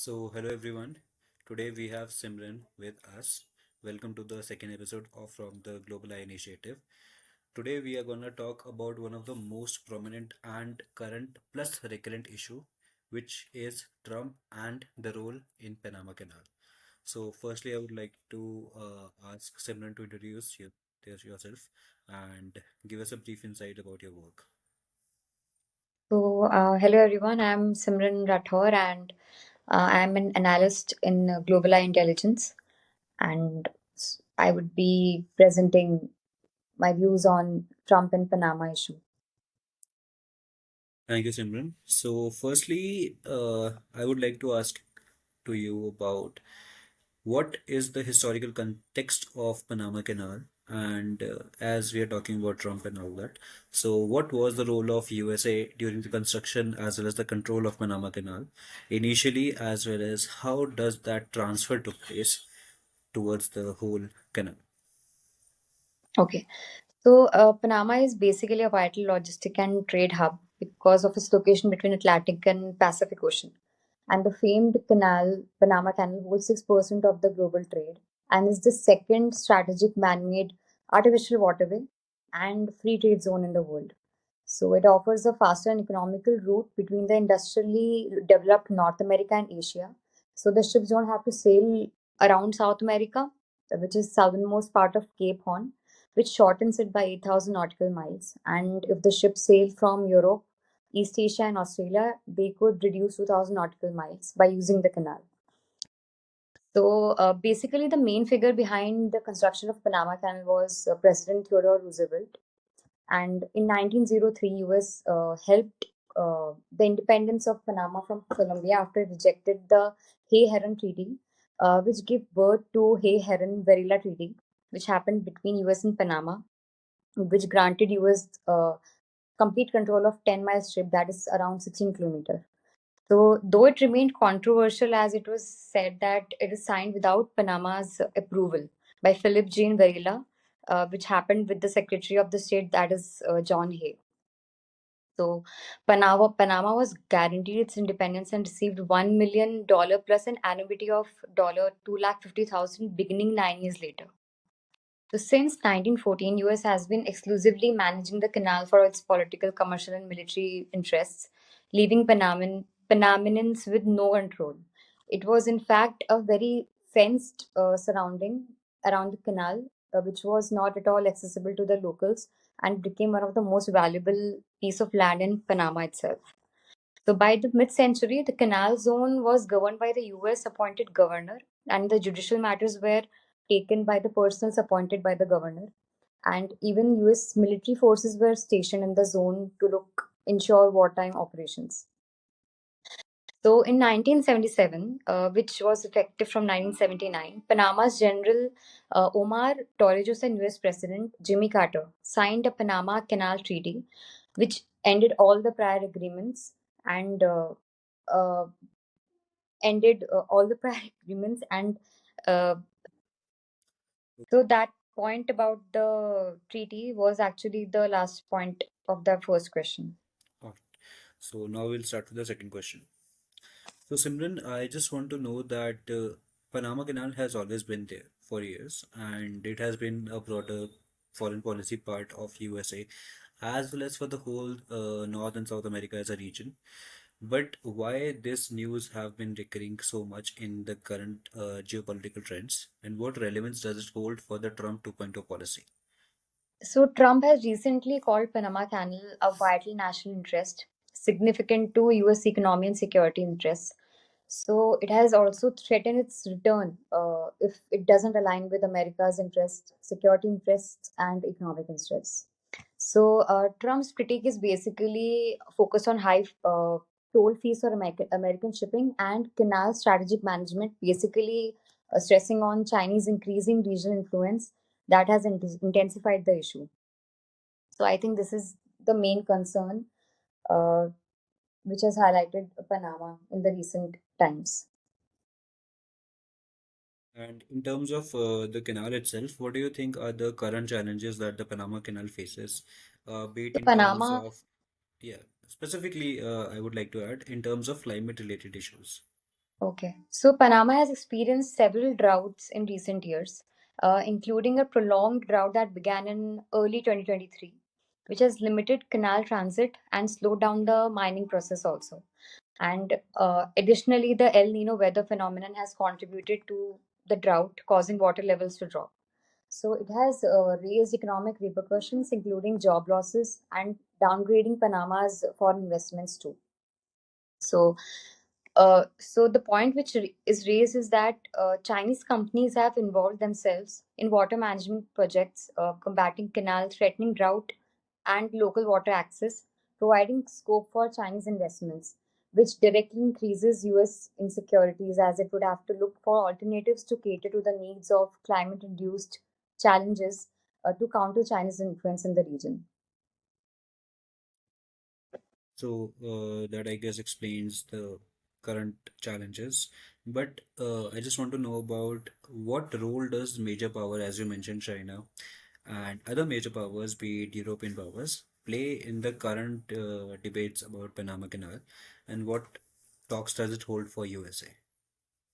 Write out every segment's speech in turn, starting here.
Hello everyone. Today we have Simran with us. Welcome to the second episode of From the Global Eye Initiative. Today we are going to talk about one of the most prominent and current plus recurrent issue, which is Trump and the role in Panama Canal. Firstly, I would like to ask Simran to introduce yourself and give us a brief insight about your work. Hello everyone. I'm Simran Rathore, and I'm an analyst in global eye intelligence, and I would be presenting my views on Trump and Panama issue. Thank you, Simran. Firstly, I would like to ask to you about what is the historical context of Panama Canal? And as we are talking about Trump and all that, so what was the role of USA during the construction as well as the control of Panama Canal initially, as well as how does that transfer took place towards the whole canal? Okay, Panama is basically a vital logistic and trade hub because of its location between Atlantic and Pacific Ocean. And the famed canal, Panama Canal, holds 6% of the global trade and is the second strategic man made artificial waterway and free trade zone in the world. So it offers a faster and economical route between the industrially developed North America and Asia. So the ships don't have to sail around South America, which is southernmost part of Cape Horn, which shortens it by 8,000 nautical miles. And if the ships sail from Europe, East Asia, and Australia, they could reduce 2,000 nautical miles by using the canal. Basically, the main figure behind the construction of Panama Canal was President Theodore Roosevelt, and in 1903, US helped the independence of Panama from Colombia after it rejected the Hay-Herran Treaty, which gave birth to Hay-Herran-Varela Treaty, which happened between US and Panama, which granted US complete control of 10 mile strip that is around 16 kilometers. So, though it remained controversial as it was said that it is signed without Panama's approval by Philip Jean Varela, which happened with the Secretary of the State, that is John Hay. So, Panama was guaranteed its independence and received $1 million plus an annuity of $250,000 beginning 9 years later. So since 1914, US has been exclusively managing the canal for its political, commercial, and military interests, leaving Panamanians with no control. It was, in fact, a very fenced surrounding around the canal, which was not at all accessible to the locals and became one of the most valuable piece of land in Panama itself. So by the mid-century, the canal zone was governed by the US appointed governor, and the judicial matters were taken by the persons appointed by the governor. And even US military forces were stationed in the zone to ensure wartime operations. So in 1977, which was effective from 1979, Panama's General Omar Torrijos and US President Jimmy Carter signed a Panama Canal Treaty, which ended all the prior agreements and uh, ended all the prior agreements. And uh, so that point about the treaty was actually the last point of the first question. All right. So now we'll start with the second question. So, Simran, I just want to know that Panama Canal has always been there for years, and it has been a broader foreign policy part of USA, as well as for the whole North and South America as a region. But why this news have been recurring so much in the current geopolitical trends, and what relevance does it hold for the Trump 2.0 policy? So Trump has recently called Panama Canal a vital national interest, significant to US economy and security interests. So it has also threatened its return if it doesn't align with America's interests, security interests, and economic interests. Trump's critique is basically focused on high toll fees for American shipping and canal strategic management, basically stressing on Chinese increasing regional influence that has intensified the issue. So I think this is the main concern uh, which has highlighted Panama in the recent times. And in terms of the canal itself, what do you think are the current challenges that the Panama Canal faces, be it The in terms Panama of, yeah, specifically, I would like to add in terms of climate related issues. Okay. So Panama has experienced several droughts in recent years, including a prolonged drought that began in early 2023, which has limited canal transit and slowed down the mining process also. And additionally, the El Nino weather phenomenon has contributed to the drought, causing water levels to drop. So it has raised economic repercussions, including job losses and downgrading Panama's foreign investments too. So, so the point which is raised is that Chinese companies have involved themselves in water management projects, combating canal threatening drought and local water access, providing scope for Chinese investments, which directly increases US insecurities as it would have to look for alternatives to cater to the needs of climate induced challenges to counter China's influence in the region. So that I guess explains the current challenges. But I just want to know about what role does major power, as you mentioned, China and other major powers, be it European powers, play in the current debates about Panama Canal, and what talks does it hold for USA?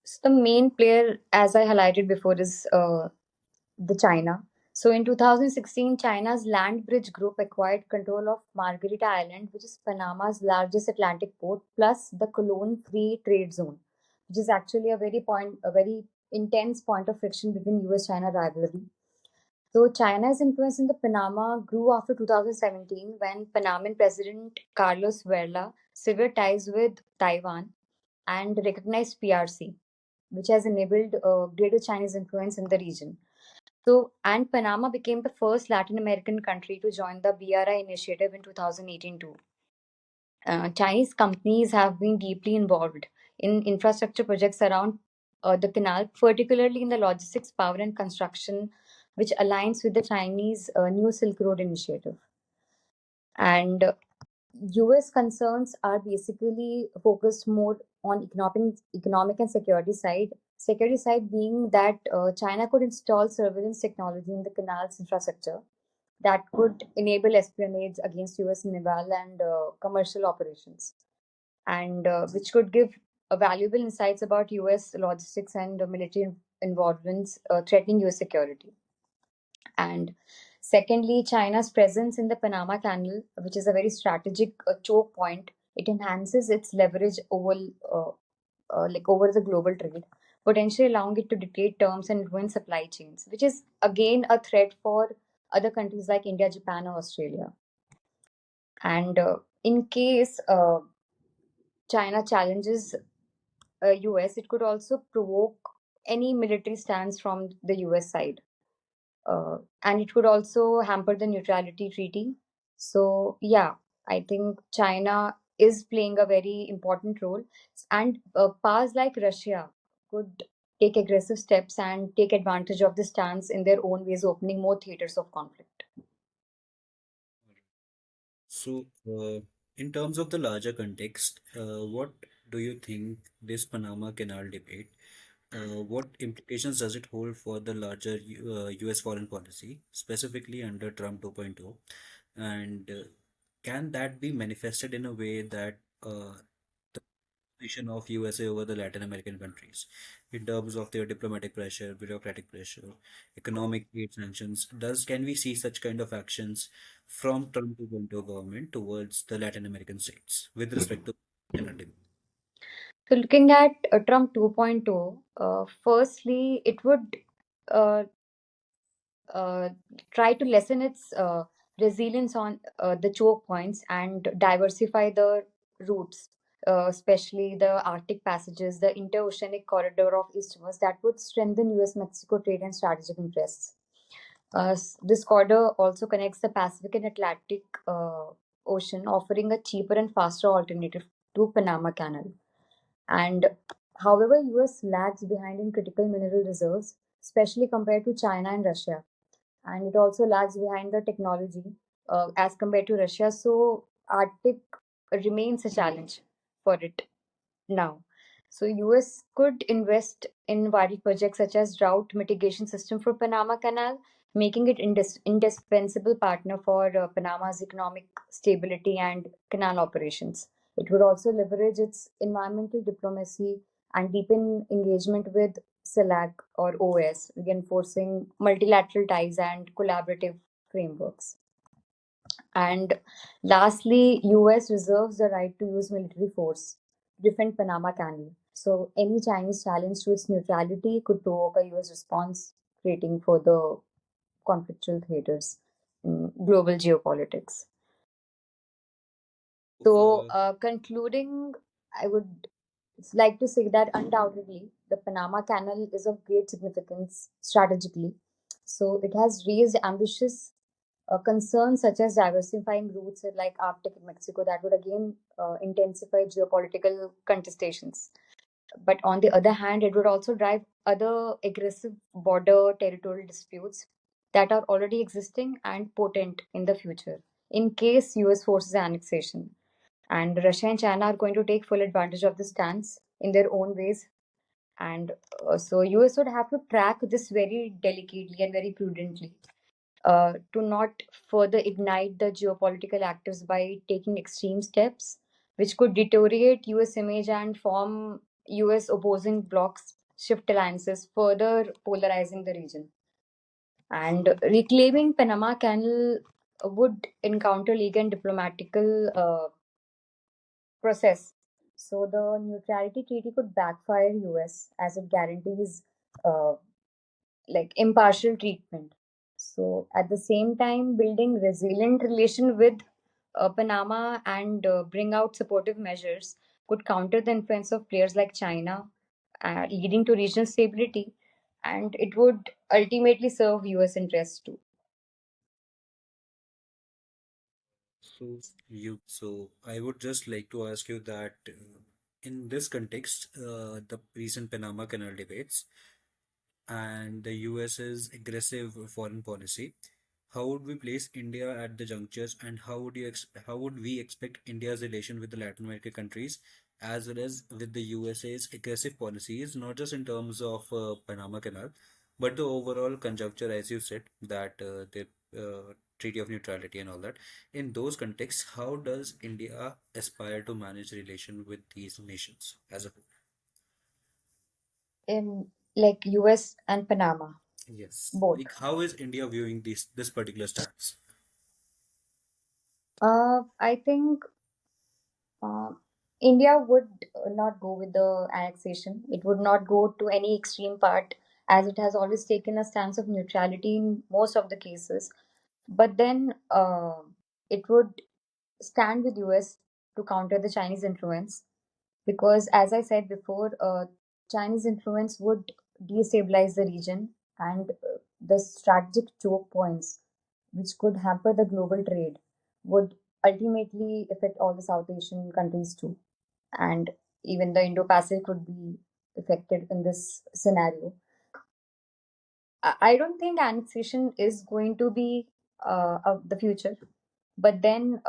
So the main player, as I highlighted before, is the China. So in 2016, China's Land Bridge Group acquired control of Margarita Island, which is Panama's largest Atlantic port, plus the Cologne Free Trade Zone, which is actually a very intense point of friction between US-China rivalry. So China's influence in the Panama grew after 2017 when Panaman President Carlos Varela severed ties with Taiwan and recognized PRC, which has enabled greater Chinese influence in the region. So, and Panama became the first Latin American country to join the BRI initiative in 2018 too. Chinese companies have been deeply involved in infrastructure projects around the canal, particularly in the logistics, power, and construction, which aligns with the Chinese New Silk Road initiative. And US concerns are basically focused more on economic and security side. Security side being that China could install surveillance technology in the canal's infrastructure that could enable espionage against US naval and commercial operations, and which could give valuable insights about US logistics and military involvements threatening US security. And secondly, China's presence in the Panama Canal, which is a very strategic choke point, it enhances its leverage over the global trade, potentially allowing it to dictate terms and influence supply chains, which is again a threat for other countries like India, Japan, or Australia. And in case China challenges US, it could also provoke any military stance from the US side. And it could also hamper the neutrality treaty. So, yeah, I think China is playing a very important role, and powers like Russia could take aggressive steps and take advantage of the stance in their own ways, opening more theaters of conflict. So, in terms of the larger context, what do you think this Panama Canal debate, what implications does it hold for the larger US foreign policy, specifically under Trump 2.0? And can that be manifested in a way that position of USA over the Latin American countries in terms of their diplomatic pressure, bureaucratic pressure, economic aid sanctions? Does can we see such kind of actions from Trump 2.0 government towards the Latin American states with respect to Canada? So, looking at Trump 2.0, firstly, it would uh, uh, try to lessen its resilience on the choke points and diversify the routes, especially the Arctic passages, the interoceanic corridor of eastwards that would strengthen US Mexico trade and strategic interests. This corridor also connects the Pacific and Atlantic Ocean, offering a cheaper and faster alternative to Panama Canal. And however, US lags behind in critical mineral reserves, especially compared to China and Russia, and it also lags behind the technology as compared to Russia. So Arctic remains a challenge for it now. So US could invest in vital projects such as drought mitigation system for Panama Canal, making it indispensable partner for Panama's economic stability and canal operations. It would also leverage its environmental diplomacy and deepen engagement with CELAC or OS, reinforcing multilateral ties and collaborative frameworks. And lastly, US reserves the right to use military force to defend Panama Canal. So any Chinese challenge to its neutrality could provoke a US response, creating further conflictual theaters in global geopolitics. So, Uh, concluding, I would like to say that undoubtedly the Panama Canal is of great significance strategically. So, it has raised ambitious concerns such as diversifying routes like Arctic and Mexico that would again intensify geopolitical contestations. But on the other hand, it would also drive other aggressive border territorial disputes that are already existing and potent in the future in case US forces annexation. And Russia and China are going to take full advantage of this stance in their own ways. And so US would have to track this very delicately and very prudently to not further ignite the geopolitical actors by taking extreme steps, which could deteriorate US image and form US opposing blocs, shift alliances, further polarizing the region. And reclaiming Panama Canal would encounter legal and diplomatical process. So the neutrality treaty could backfire US as it guarantees uh, like impartial treatment. So at the same time, building resilient relation with Panama and bring out supportive measures could counter the influence of players like China, leading to regional stability, and it would ultimately serve US interests too. so I would just like to ask you that in this context, the recent Panama Canal debates and the US's aggressive foreign policy, how would we place India at the junctures, and how would we expect India's relation with the Latin American countries as well as with the USA's aggressive policies, not just in terms of Panama Canal, but the overall conjuncture, as you said, that the Treaty of Neutrality and all that. In those contexts, how does India aspire to manage relation with these nations as a whole? In like US and Panama, Yes. both. Like, how is India viewing this particular stance? I think Uh, India would not go with the annexation. It would not go to any extreme part, as it has always taken a stance of neutrality in most of the cases. But then it would stand with US to counter the Chinese influence, because, as I said before, Chinese influence would destabilize the region, and the strategic choke points, which could hamper the global trade, would ultimately affect all the South Asian countries too. And even the Indo Pacific would be affected in this scenario. I don't think annexation is going to be of the future, but then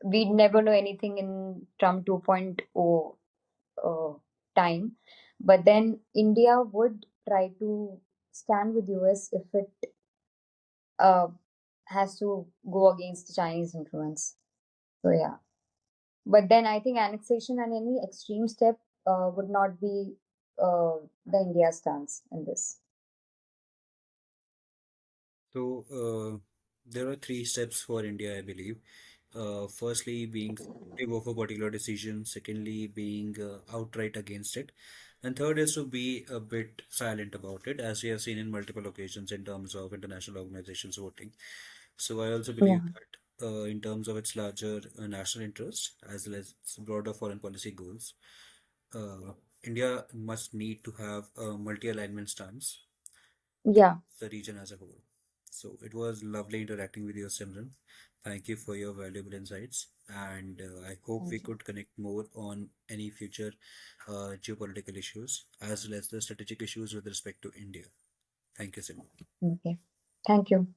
we never know anything in Trump 2.0 uh, time. But then India would try to stand with US if it uh, has to go against the Chinese influence. So yeah. But then I think annexation and any extreme step would not be the India stance in this. So, there are three steps for India, I believe. Firstly, being supportive of a particular decision. Secondly, being outright against it. And third is to be a bit silent about it, as we have seen in multiple occasions in terms of international organizations voting. So, I also Yeah. believe that in terms of its larger national interest as well as its broader foreign policy goals, uh, India must need to have a multi-alignment stance Yeah. towards the region as a whole. So it was lovely interacting with you, Simran. Thank you for your valuable insights, and I hope we Thank you. could connect more on any future geopolitical issues as well as the strategic issues with respect to India. Thank you, Simran. Okay. Thank you.